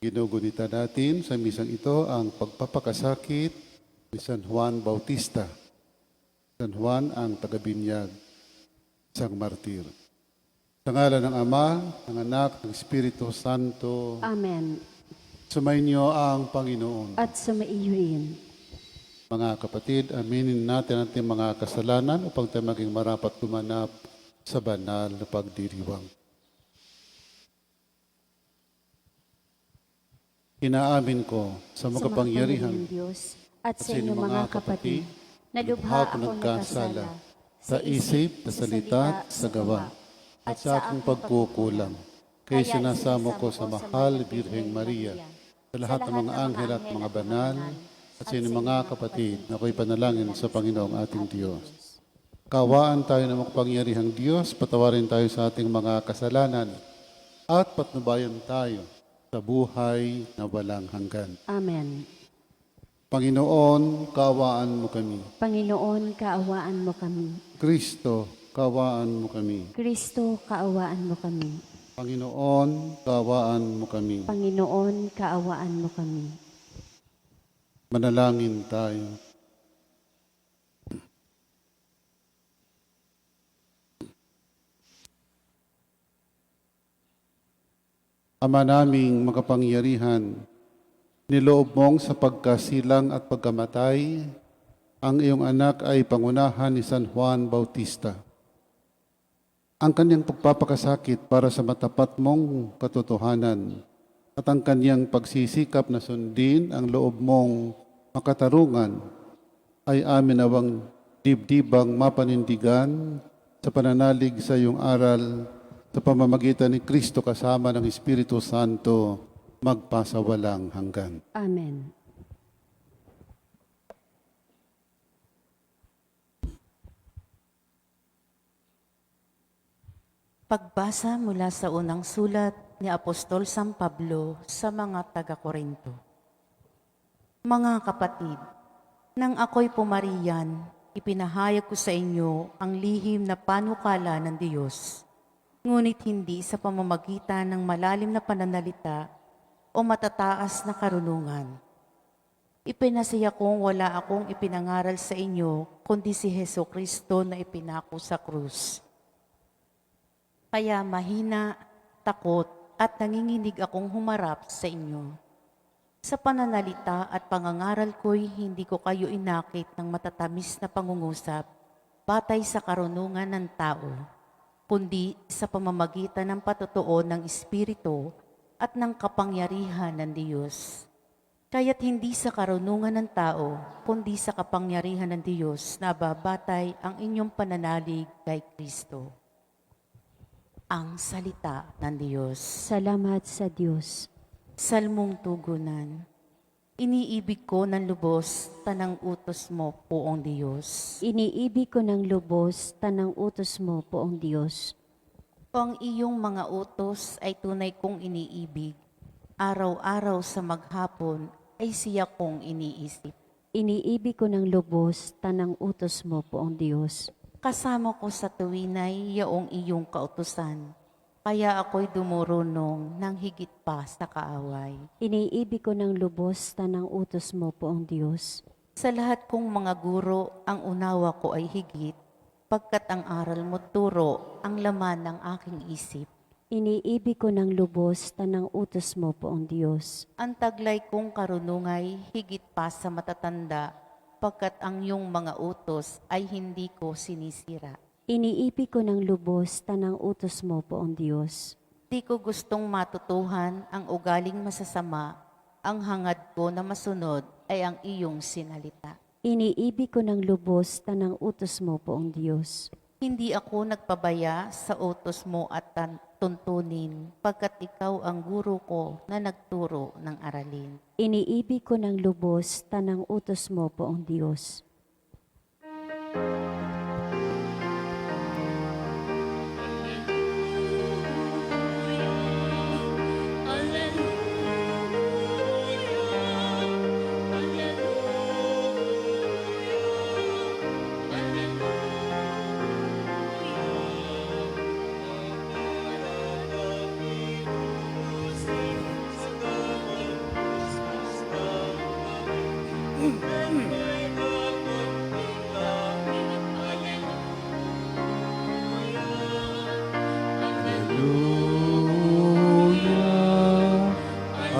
Ginugunita natin sa misang ito ang pagpapakasakit ni San Juan Bautista. San Juan ang tagabinyag, isang martir. Sa ngalan ng Ama, ng Anak, ng Espiritu Santo. Amen. Sumainyo ang Panginoon. At sumaiyo rin. Mga kapatid, aminin natin ang ating mga kasalanan upang tayo maging marapat gumanap sa banal na pagdiriwang. Inaamin ko sa makapangyarihang Diyos at sa inyong mga kapatid na lubha akong nagkasala sa isip, sa salita, sa gawa, at sa aking pagkukulang. Kaya sinasamo ko sa mahal Birheng Maria, sa lahat ng mga anghel at mga banal, at sa inyong mga kapatid na ako'y panalangin sa Panginoong ating Diyos. Kawaan tayo ng makapangyarihang Diyos, patawarin tayo sa ating mga kasalanan, at patnubayan tayo sa buhay na walang hanggan. Amen. Panginoon, kaawaan mo kami. Panginoon, kaawaan mo kami. Kristo, kaawaan mo kami. Kristo, kaawaan mo kami. Panginoon, kaawaan mo kami. Panginoon, kaawaan mo kami. Manalangin tayo. Ama naming makapangyarihan, niloob mong sa pagkasilang at pagkamatay, ang iyong anak ay pangunahan ni San Juan Bautista. Ang kanyang pagpapakasakit para sa matapat mong katotohanan at ang kanyang pagsisikap na sundin ang loob mong makatarungan ay amin nawang dibdibang mapanindigan sa pananalig sa iyong aral sa pamamagitan ni Kristo kasama ng Espiritu Santo magpasawalang hanggan. Amen. Pagbasa mula sa unang sulat ni Apostol San Pablo sa mga taga-Korinto. Mga kapatid, nang ako'y pumariyan, ipinahayag ko sa inyo ang lihim na panukala ng Diyos, ngunit hindi sa pamamagitan ng malalim na pananalita o matataas na karunungan. Ipinasiya kong wala akong ipinangaral sa inyo, kundi si Jesucristo na ipinako sa krus. Kaya mahina, takot, at nanginginig akong humarap sa inyo. Sa pananalita at pangangaral ko'y hindi ko kayo inakit ng matatamis na pangungusap batay sa karunungan ng tao, kundi sa pamamagitan ng patotoo ng Espiritu at ng kapangyarihan ng Diyos. Kaya't hindi sa karunungan ng tao, kundi sa kapangyarihan ng Diyos na babatay ang inyong pananalig kay Kristo. Ang salita ng Diyos. Salamat sa Diyos. Salmong tugunan. Iniibig ko ng lubos, tanang utos mo, poong Diyos. Iniibig ko ng lubos, tanang utos mo, poong Diyos. Ang iyong mga utos ay tunay kong iniibig. Araw-araw sa maghapon ay siya kong iniisip. Iniibig ko ng lubos, tanang utos mo, poong Diyos. Kasama ko sa tuwinay yaong iyong kautusan, kaya ako'y dumurunong ng higit pa sa kaaway. Iniibig ko ng lubos, tanang utos mo, poong Diyos. Sa lahat kong mga guro, ang unawa ko ay higit, pagkat ang aral mo turo ang laman ng aking isip. Iniibig ko ng lubos, tanang utos mo, poong Diyos. Ang taglay kong karunungay higit pa sa matatanda, pagkat ang iyong mga utos ay hindi ko sinisira. Iniibig ko ng lubos, tanang utos mo, poong Diyos. Di ko gustong matutuhan ang ugaling masasama, ang hangad ko na masunod ay ang iyong sinalita. Iniibig ko ng lubos, tanang utos mo, poong Diyos. Hindi ako nagpabaya sa utos mo at tuntunin, pagkat ikaw ang guro ko na nagturo ng aralin. Iniibig ko ng lubos, tanang utos mo, poong Diyos.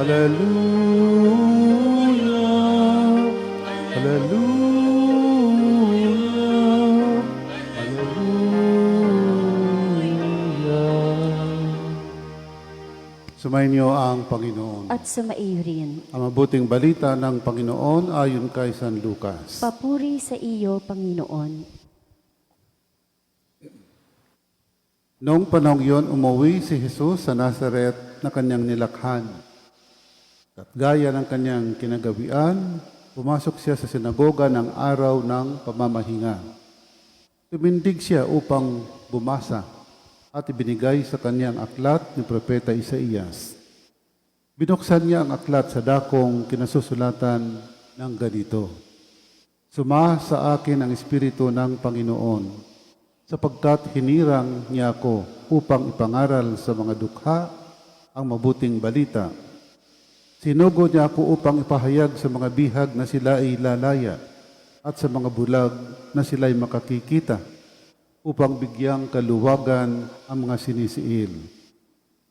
Hallelujah. Hallelujah. Hallelujah. Sumayin niyo ang Panginoon. At sumaiyo rin. Ang mabuting balita ng Panginoon ayon kay San Lucas. Papuri sa iyo, Panginoon. Noong panahong iyon, umuwi si Jesus sa Nazaret na kanyang nilakhan. At gaya ng kanyang kinagawian, pumasok siya sa sinagoga ng araw ng pamamahinga. Tumindig siya upang bumasa at ibinigay sa kanyang aklat ni Propeta Isaías. Binuksan niya ang aklat sa dakong kinasusulatan ng ganito, "Suma sa akin ang Espiritu ng Panginoon, sapagkat hinirang niya ako upang ipangaral sa mga dukha ang mabuting balita. Sinugod niya ako upang ipahayag sa mga bihag na sila ay lalaya at sa mga bulag na sila ay makakikita, upang bigyang kaluwagan ang mga sinisiil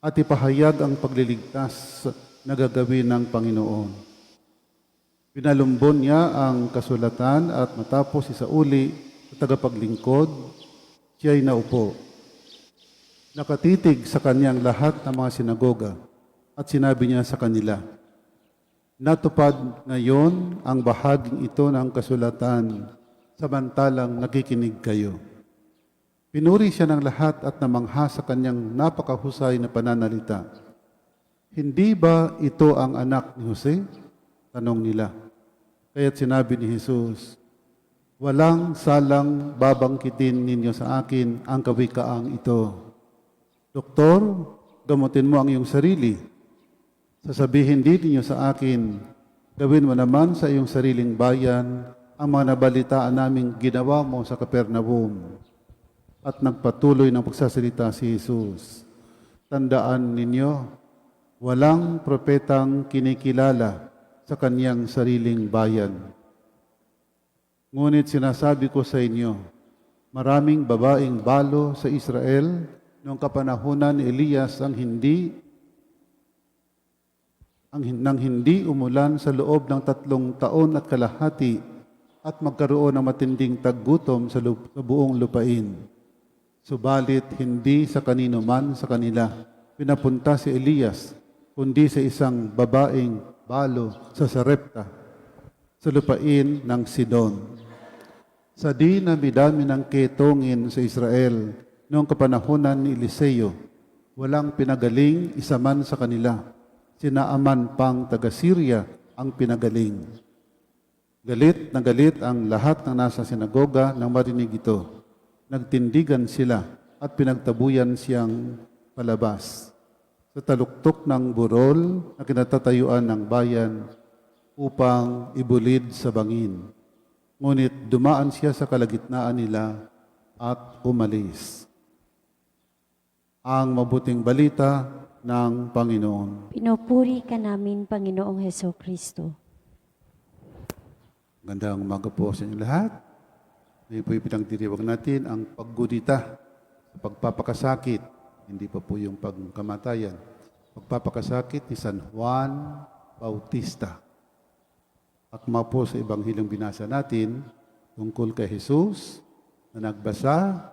at ipahayag ang pagliligtas na gagawin ng Panginoon." Pinalumbon niya ang kasulatan at matapos isauli sa tagapaglingkod, siya'y naupo. Nakatitig sa kanyang lahat ng mga sinagoga at sinabi niya sa kanila, "Natupad ngayon ang bahaging ito ng kasulatan samantalang nakikinig kayo." Pinuri siya ng lahat at namangha sa kanyang napakahusay na pananalita. "Hindi ba ito ang anak ni Jose?" Tanong nila. Kaya't sinabi ni Jesus, "Walang salang babangkitin ninyo sa akin ang kawikaang ito. Doktor, gamutin mo ang iyong sarili. Sasabihin din ninyo sa akin, gawin mo naman sa iyong sariling bayan ang mga nabalitaan naming ginawa mo sa Capernaum." At nagpatuloy ng pagsasalita si Jesus. Tandaan ninyo, walang propetang kinikilala sa kanyang sariling bayan. Ngunit sinasabi ko sa inyo, maraming babaeng balo sa Israel noong kapanahunan ni Elias nang hindi umulan sa loob ng 3 taon at kalahati at magkaroon ng matinding taggutom sa buong lupain. Subalit hindi sa kanino man sa kanila pinapunta si Elias, kundi sa isang babaeng balo sa Sarepta, sa lupain ng Sidon. Sa di na midami ng ketongin sa Israel noong kapanahunan ni Eliseo, walang pinagaling isa man sa kanila. Sinaaman pang taga-Syria ang pinagaling. Galit na galit ang lahat ng nasa sinagoga nang marinig ito. Nagtindigan sila at pinagtabuyan siyang palabas sa taluktok ng burol na kinatatayuan ng bayan upang ibulid sa bangin. Ngunit dumaan siya sa kalagitnaan nila at umalis. Ang mabuting balita ng Panginoon. Pinupuri ka namin, Panginoong Heso Kristo. Gandang umaga po sa inyo lahat. Ngayon po ipinagdiriwang natin ang paggunita sa pagpapakasakit. Hindi pa po yung pagkamatayan. Pagpapakasakit ni San Juan Bautista. Akma po sa Ebanghilyong binasa natin tungkol kay Jesus na nagbasa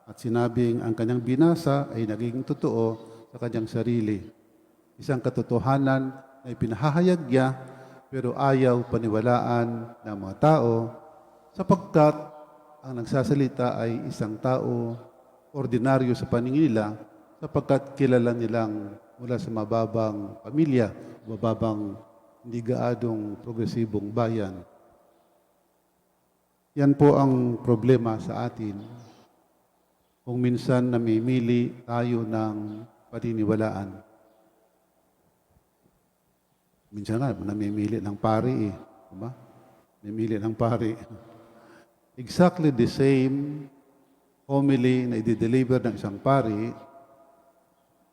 at sinabing ang kanyang binasa ay naging totoo sa kanyang sarili. Isang katotohanan na ipinahahayag niya pero ayaw paniwalaan ng mga tao sapagkat ang nagsasalita ay isang tao ordinaryo sa paningin nila sapagkat kilala nilang mula sa mababang pamilya, mababang hindi gaadong progresibong bayan. Yan po ang problema sa atin. Kung minsan namimili tayo ng paniniwalaan. Minsan nga, namimili ng pari eh. Diba? Namimili ng pari. Exactly the same homily na i-deliver ng isang pari,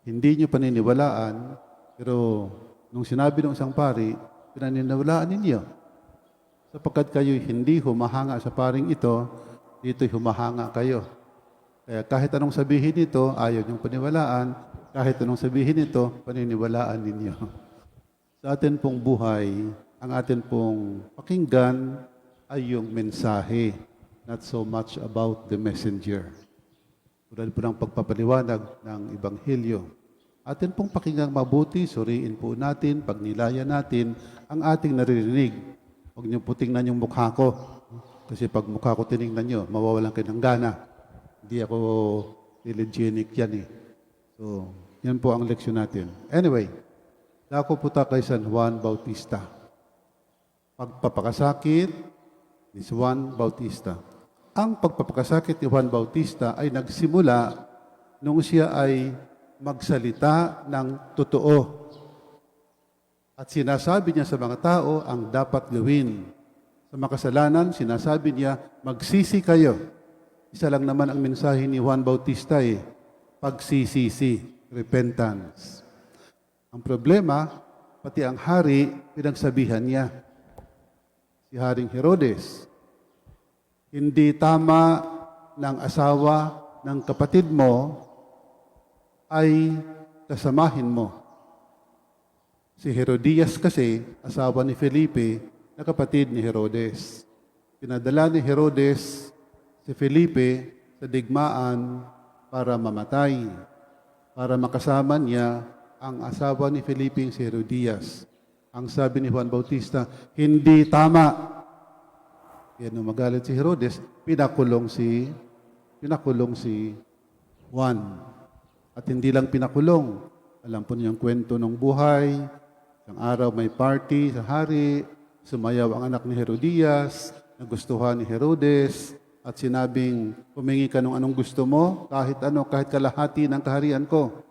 hindi nyo paniniwalaan, pero nung sinabi ng isang pari, pinaniniwalaan ninyo. Sapagkat kayo hindi humahanga sa paring ito, dito'y humahanga kayo. Kaya kahit anong sabihin nito, ayaw niyong paniwalaan. Kahit anong sabihin nito, paniniwalaan ninyo. Sa atin pong buhay, ang atin pong pakinggan ay yung mensahe, not so much about the messenger. Tulad po ng pagpapaliwanag ng Ebanghelyo. Atin pong pakinggang mabuti, suriin po natin, pagnilayan natin ang ating naririnig. Huwag niyo po tingnan yung mukha ko. Kasi pag mukha ko tinignan niyo, mawawalan kayo ng gana. Hindi ako telegenic yan eh. So, yan po ang leksyon natin. Anyway, dako po ta kay San Juan Bautista. Pagpapakasakit ni Juan Bautista. Ang pagpapakasakit ni Juan Bautista ay nagsimula nung siya ay magsalita ng totoo. At sinasabi niya sa mga tao ang dapat gawin. Sa makasalanan, sinasabi niya, magsisi kayo. Isa lang naman ang mensahe ni Juan Bautista eh, pagsisisi, repentance. Ang problema, pati ang hari, pinagsabihan niya. Si Haring Herodes, hindi tama ng asawa ng kapatid mo ay kasamahin mo. Si Herodias kasi, asawa ni Felipe, na kapatid ni Herodes. Pinadala ni Herodes si Felipe sa digmaan para mamatay, para makasama niya ang asawa ni Felipe, si Herodias. Ang sabi ni Juan Bautista, hindi tama. Yan nung magalit si Herodes, pinakulong si Juan. At hindi lang pinakulong. Alam po niyo yung kwento ng buhay. Isang araw may party sa hari, sumayaw ang anak ni Herodias, nagustuhan ni Herodes, at sinabing, humingi ka nung anong gusto mo, kahit ano, kahit kalahati ng kaharian ko.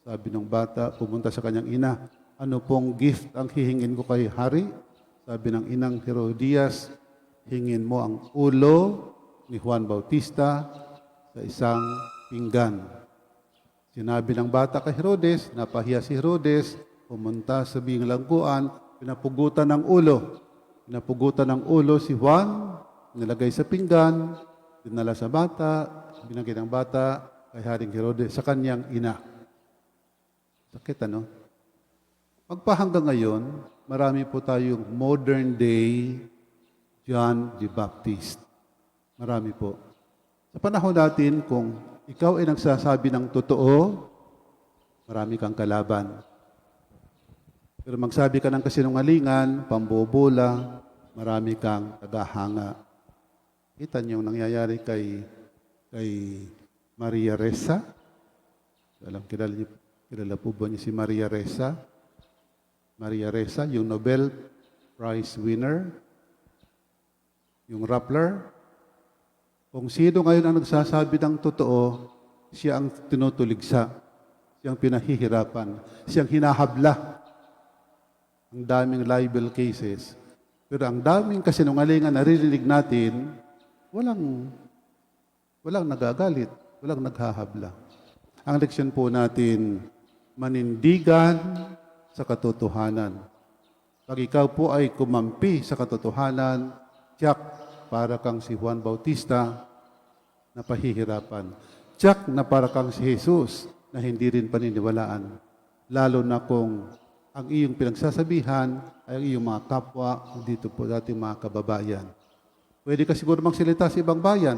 Sabi ng bata, pumunta sa kanyang ina, ano pong gift ang hihingin ko kay hari? Sabi ng inang Herodias, hingin mo ang ulo ni Juan Bautista sa isang pinggan. Sinabi ng bata kay Herodes, napahiya si Herodes, pumunta sa bilangguan, pinapugutan ng ulo. Pinapugutan ng ulo si Juan, nilagay sa pinggan, dinala sa bata, binagay ng bata kay Haring Herodes, sa kanyang ina. Sakit ano? Magpahanggang ngayon, marami po tayong modern day John the Baptist. Marami po. Sa panahon natin, kung ikaw ay nagsasabi ng totoo, marami kang kalaban. Pero magsabi ka ng kasinungalingan, pambobola, marami kang tagahanga. Kita niyo yung nangyayari kay Maria Ressa. Kilala po ba niyo si Maria Ressa? Maria Ressa, yung Nobel Prize winner, yung Rappler. Kung sino ngayon ang nagsasabi ng totoo, siya ang tinutuligsa, siyang pinahihirapan, siyang hinahabla. Ang daming libel cases. Pero ang daming kasinungalingan naririnig natin, walang nagagalit, walang naghahabla. Ang leksyon po natin, manindigan sa katotohanan. Pag ikaw po ay kumampi sa katotohanan, tiyak para kang si Juan Bautista na pahihirapan. Tiyak na para kang si Jesus na hindi rin paniniwalaan. Lalo na kung ang iyong pinagsasabihan ay ang iyong mga kapwa dito po dating mga kababayan. Pwede ka siguro magsalita sa ibang bayan,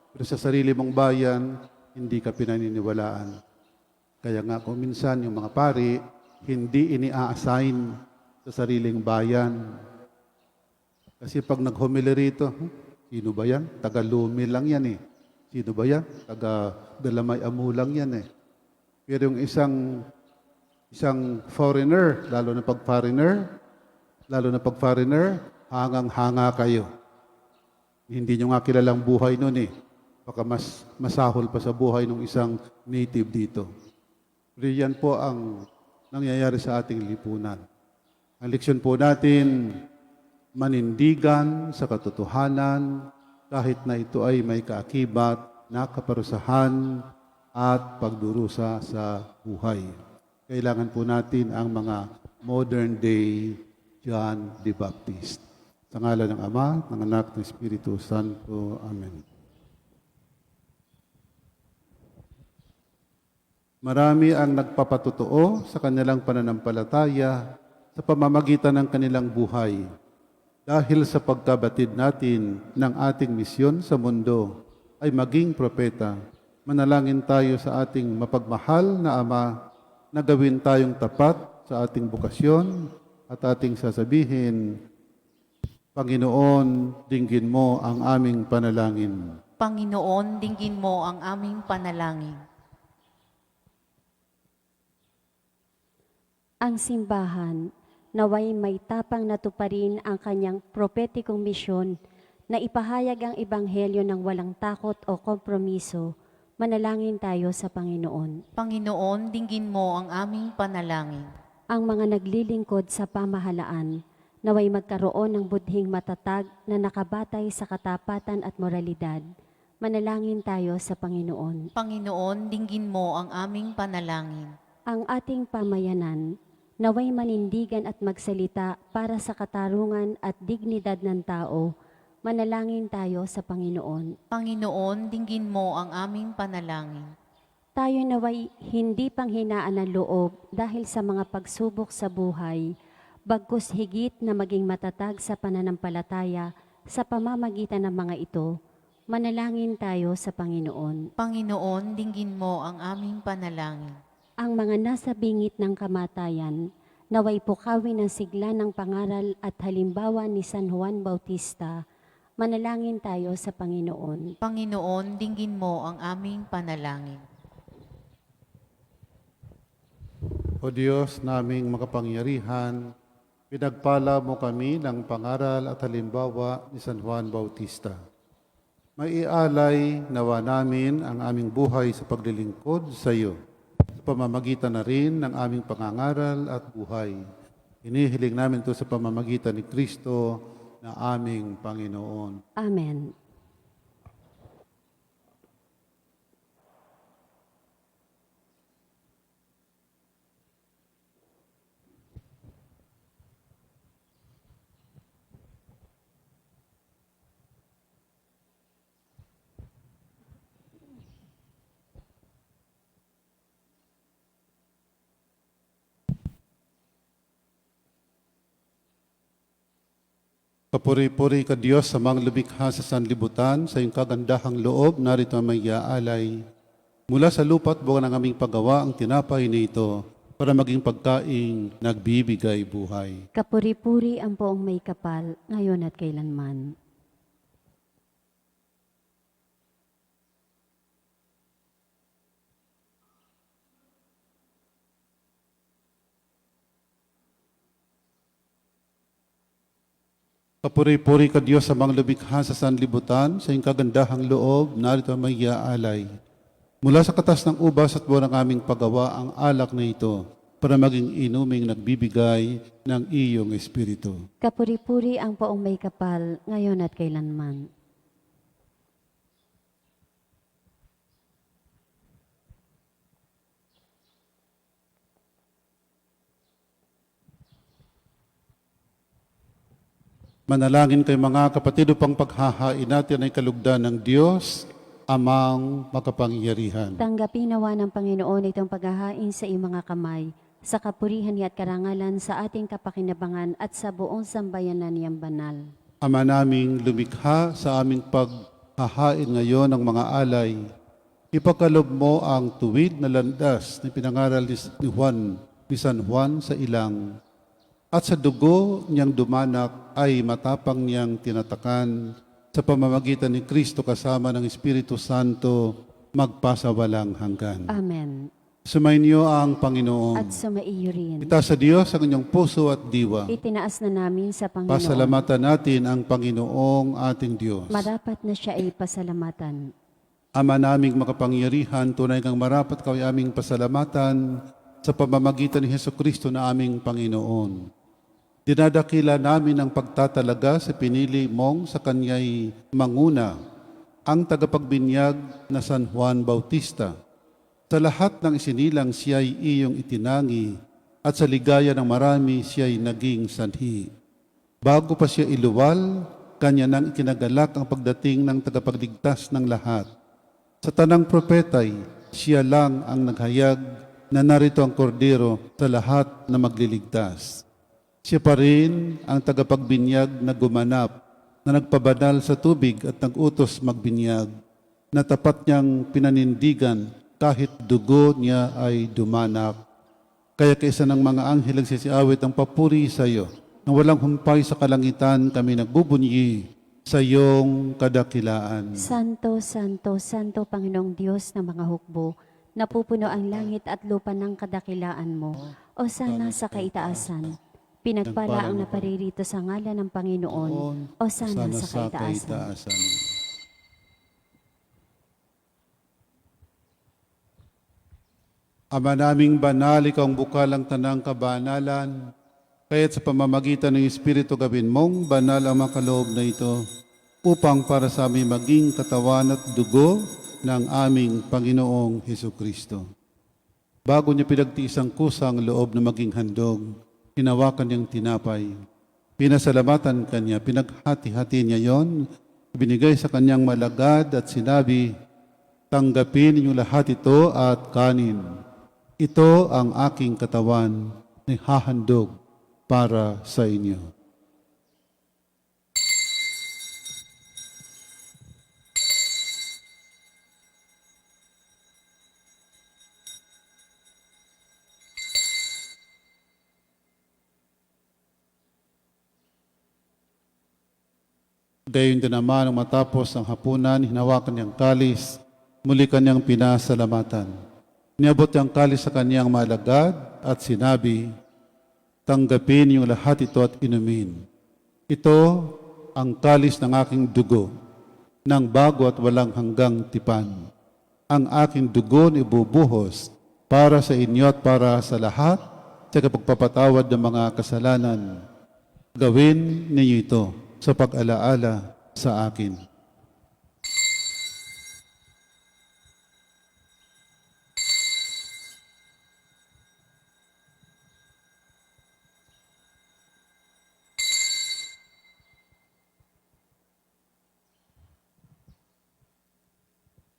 pero sa sarili mong bayan, hindi ka pinaniniwalaan. Kaya nga kung minsan yung mga pari, hindi ini-assign sa sariling bayan. Kasi pag nag-homily rito, sino ba yan? Taga-Lumi lang yan eh. Sino ba yan? Taga-Dalamay Amu lang yan eh. Pero yung isang foreigner, lalo na pag foreigner, hangang-hanga kayo. Hindi nyo nga kilalang buhay nun eh. Baka mas masahol pa sa buhay ng isang native dito. Pero yan po ang nangyayari sa ating lipunan. Ang leksyon po natin, manindigan sa katotohanan kahit na ito ay may kaakibat na kaparusahan at pagdurusa sa buhay. Kailangan po natin ang mga modern day John the Baptist. Sa ngalan ng Ama, ng Anak, ng Espiritu Santo. Amen. Marami ang nagpapatotoo sa kanilang pananampalataya sa pamamagitan ng kanilang buhay. Dahil sa pagkabatid natin ng ating misyon sa mundo ay maging propeta, manalangin tayo sa ating mapagmahal na Ama na gawin tayong tapat sa ating bukasyon at ating sasabihin, Panginoon, dinggin mo ang aming panalangin. Panginoon, dinggin mo ang aming panalangin. Ang simbahan, naway may tapang natuparin ang kanyang propetikong misyon na ipahayag ang ebanghelyo ng walang takot o kompromiso. Manalangin tayo sa Panginoon. Panginoon, dinggin mo ang aming panalangin. Ang mga naglilingkod sa pamahalaan, naway magkaroon ng budhing matatag na nakabatay sa katapatan at moralidad. Manalangin tayo sa Panginoon. Panginoon, dinggin mo ang aming panalangin. Ang ating pamayanan, naway manindigan at magsalita para sa katarungan at dignidad ng tao. Manalangin tayo sa Panginoon. Panginoon, dinggin mo ang aming panalangin. Tayo naway hindi panghinaan ng loob dahil sa mga pagsubok sa buhay, bagkus higit na maging matatag sa pananampalataya sa pamamagitan ng mga ito. Manalangin tayo sa Panginoon. Panginoon, dinggin mo ang aming panalangin. Ang mga nasa bingit ng kamatayan, naway pukawin ang sigla ng pangaral at halimbawa ni San Juan Bautista. Manalangin tayo sa Panginoon. Panginoon, dinggin mo ang aming panalangin. O Diyos naming makapangyarihan, pinagpala mo kami ng pangaral at halimbawa ni San Juan Bautista. Maialay nawa namin ang aming buhay sa paglilingkod sa iyo, sa pamamagitan na rin ng aming pangangaral at buhay. Inihiling namin ito sa pamamagitan ni Kristo na aming Panginoon. Amen. Papuri-puri ka Diyos sa mga lumikha sa sanlibutan, sa iyong kagandahang loob, narito ang may aalay. Mula sa lupa't buwan ng aming paggawa ang tinapay nito para maging pagkaing nagbibigay buhay. Kapuri-puri ang poong may kapal, ngayon at kailanman. Papuri-puri ka Diyos sa mga lumikha sa sanlibutan, sa iyong kagandahang loob, narito ang may aalay. Mula sa katas ng ubas at buwan ng aming paggawa ang alak na ito para maging inuming nagbibigay ng iyong Espiritu. Kapuri-puri ang poong may kapal, ngayon at kailanman. Manalangin kayo mga kapatid upang paghahain natin ay kalugdan ng Diyos, Amang makapangyarihan. Tanggapin nawa ng Panginoon itong paghahain sa iyong mga kamay, sa kapurihan niya at karangalan sa ating kapakinabangan at sa buong sambayanan niyang banal. Ama naming lumikha sa aming paghahain ngayon ng mga alay, ipagkalob mo ang tuwid na landas na pinangaral ni San Juan sa ilang, at sa dugo niyang dumanak ay matapang niyang tinatakan sa pamamagitan ni Kristo kasama ng Espiritu Santo magpasawalang hanggan. Amen. Sumainyo ang Panginoon. At sumaiyo rin. Itaas sa Diyos ang inyong puso at diwa. Itinaas na namin sa Panginoon. Pasalamatan natin ang Panginoong ating Diyos. Marapat na siya ay pasalamatan. Ama naming makapangyarihan, tunay kang marapat kami aming pasalamatan sa pamamagitan ni Hesukristo na aming Panginoon. Dinadakila namin ang pagtatalaga sa pinili mong sa kanya'y manguna, ang tagapagbinyag na San Juan Bautista. Sa lahat ng isinilang siya'y iyong itinangi at sa ligaya ng marami siya'y naging sanhi. Bago pa siya iluwal, kanya nang ikinagalak ang pagdating ng tagapagligtas ng lahat. Sa tanang propetay, siya lang ang naghayag na narito ang kordero sa lahat na magliligtas. Siya pa rin ang tagapagbinyag na gumanap, na nagpabanal sa tubig at nag-utos magbinyag, na tapat niyang pinanindigan kahit dugo niya ay dumanak. Kaya kaisa ng mga anghel ang sisiawit ang papuri sa iyo, na walang humpay sa kalangitan kami nagbubunyi sa iyong kadakilaan. Santo, Santo, Santo Panginoong Diyos ng mga hukbo, napupuno ang langit at lupa ng kadakilaan mo. O sana sa kaitaasan. Pinagpala ang naparirito sa ngalan ng Panginoon. O sana sa kaitaasan. Ama naming banal, ikaw ang bukal ang tanang kabanalan, kaya't sa pamamagitan ng Espiritu gawin mong banal ang mga kaloob na ito, upang para sa amin maging katawan at dugo ng aming Panginoong Hesukristo. Bago niya pinagtiis ang kusang loob na maging handog, hinawakan niyang tinapay. Pinasalamatan kanya, pinaghati-hati niya yon, binigay sa kanyang malagad at sinabi, tanggapin niyo lahat ito at kanin. Ito ang aking katawan na hahandog para sa inyo. Gayon din naman nang matapos ang hapunan, hinawakan niyang kalis, muli kanyang pinasalamatan. Niabot niyang kalis sa kanyang malagad at sinabi, tanggapin niyo lahat ito at inumin. Ito ang kalis ng aking dugo, ng bago at walang hanggang tipan. Ang aking dugo ibubuhos para sa inyo at para sa lahat sa kapagpapatawad ng mga kasalanan. Gawin ninyo ito sa pag-alaala sa akin.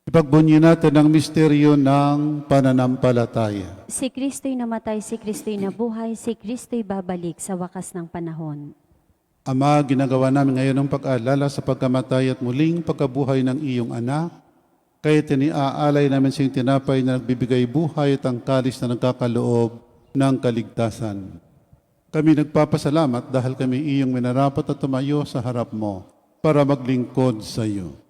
Ipagbunyi natin ang misteryo ng pananampalataya. Si Kristo'y namatay, si Kristo'y nabuhay, si Kristo'y babalik sa wakas ng panahon. Ama, ginagawa namin ngayon ang pag-aalala sa pagkamatay at muling pagkabuhay ng iyong anak. Kaya tiniaalay namin siyang tinapay na nagbibigay buhay at ang kalis na nagkakaloob ng kaligtasan. Kami nagpapasalamat dahil kami iyong minarapat at tumayo sa harap mo para maglingkod sa iyo.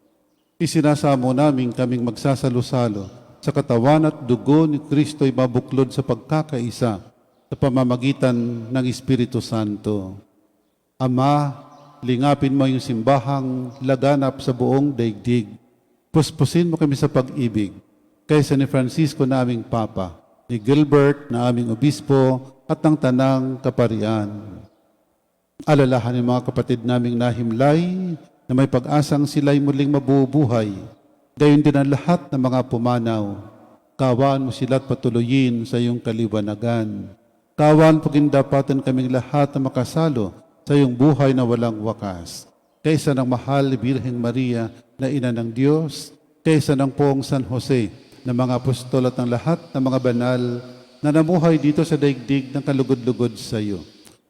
Isinasamo namin kaming magsasalo-salo sa katawan at dugo ni Kristo'y mabuklod sa pagkakaisa sa pamamagitan ng Espiritu Santo. Ama, lingapin mo yung simbahang laganap sa buong daigdig. Puspusin mo kami sa pag-ibig, kaysa ni Francisco na aming Papa, ni Gilbert na aming Obispo at ng Tanang Kaparian. Alalahanin mga kapatid naming nahimlay na may pag-asang sila'y muling mabubuhay. Gayon din ang lahat ng mga pumanaw. Kawaan mo sila at patuloyin sa iyong kaliwanagan. Kawaan pagindapatan kaming lahat na makasalo sa iyong buhay na walang wakas. Kaysa ng mahal ni Birheng Maria na ina ng Diyos, kaysa ng poong San Jose na mga apostol at ng lahat ng mga banal na namuhay dito sa daigdig ng kalugod-lugod sa iyo.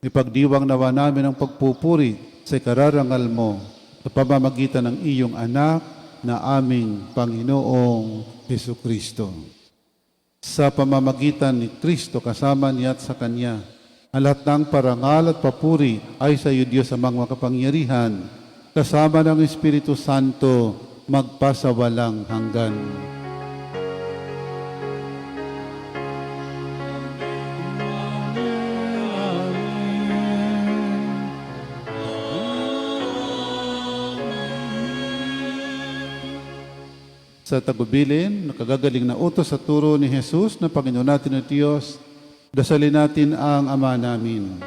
Ipagdiwang nawa namin ang pagpupuri sa ikararangal mo sa pamamagitan ng iyong anak na aming Panginoong Hesukristo. Sa pamamagitan ni Kristo kasama niya at sa Kanya, ang lahat ng parangal at papuri ay sa iyo, Diyos amang makapangyarihan, kasama ng Espiritu Santo, magpasawalang hanggan. Sa tagubilin, nakagagaling na utos sa turo ni Jesus na Panginoon natin at Diyos, dasalin natin ang Ama namin.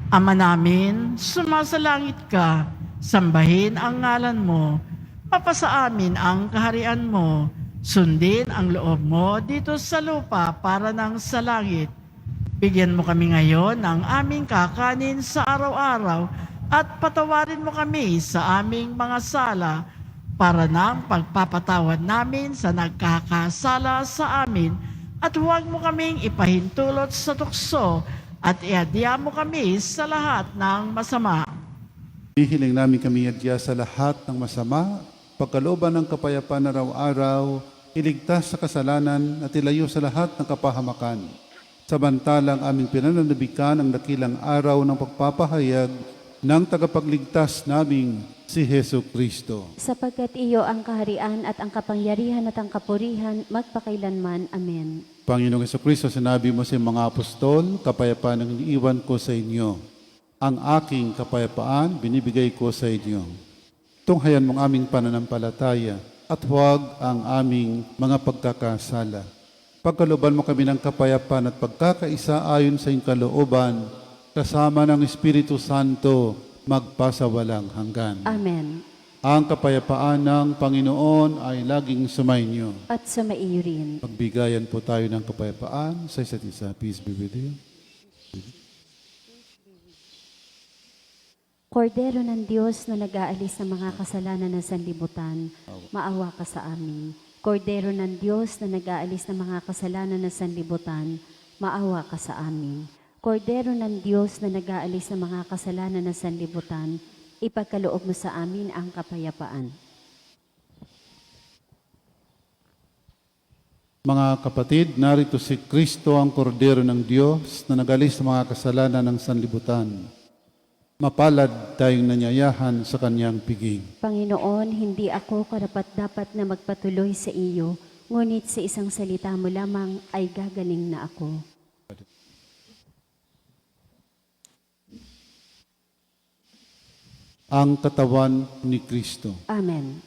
Ama namin, sumasalangit ka, sambahin ang ngalan mo, mapasa amin ang kaharian mo, sundin ang loob mo dito sa lupa para nang sa langit. Bigyan mo kami ngayon ng aming kakanin sa araw-araw at patawarin mo kami sa aming mga sala para nang pagpapatawad namin sa nagkakasala sa amin at huwag mo kaming ipahintulot sa tukso at iadya mo kami sa lahat ng masama. Hihiling namin kami adya sa lahat ng masama, pagkalooban ng kapayapaan araw-araw, iligtas sa kasalanan at ilayo sa lahat ng kapahamakan. Samantalang aming pinananabikan ang dakilang araw ng pagpapahayag ng tagapagligtas naming si Hesu Kristo. Sapagkat iyo ang kaharian at ang kapangyarihan at ang kapurihan magpakailanman. Amen. Panginoong Hesu Kristo, sinabi mo sa mga apostol, kapayapaan ang iniiwan ko sa inyo. Ang aking kapayapaan binibigay ko sa inyo. Tunghayan mong aming pananampalataya at huwag ang aming mga pagkakasala. Pagkalooban mo kami ng kapayapaan at pagkakaisa ayon sa iyong kalooban, kasama ng Espiritu Santo, magpasawalang hanggan. Amen. Ang kapayapaan ng Panginoon ay laging sumainyo. At sumaiyo rin. Pagbigayan po tayo ng kapayapaan sa isa't isa. Peace be with you. Kordero ng Diyos na nag-aalis ng mga kasalanan ng sanlibutan, maawa ka sa amin. Kordero ng Diyos na nag-aalis ng mga kasalanan ng sanlibutan, maawa ka sa amin. Kordero ng Diyos na nag-aalis ng mga kasalanan ng sanlibutan, ipagkaloob mo sa amin ang kapayapaan. Mga kapatid, narito si Kristo ang kordero ng Diyos na nag-alis sa mga kasalanan ng sanlibutan. Mapalad tayong nanyayahan sa kanyang piging. Panginoon, hindi ako karapat-dapat na magpatuloy sa iyo, ngunit sa isang salita mo lamang ay gagaling na ako. Ang katawan ni Kristo. Amen.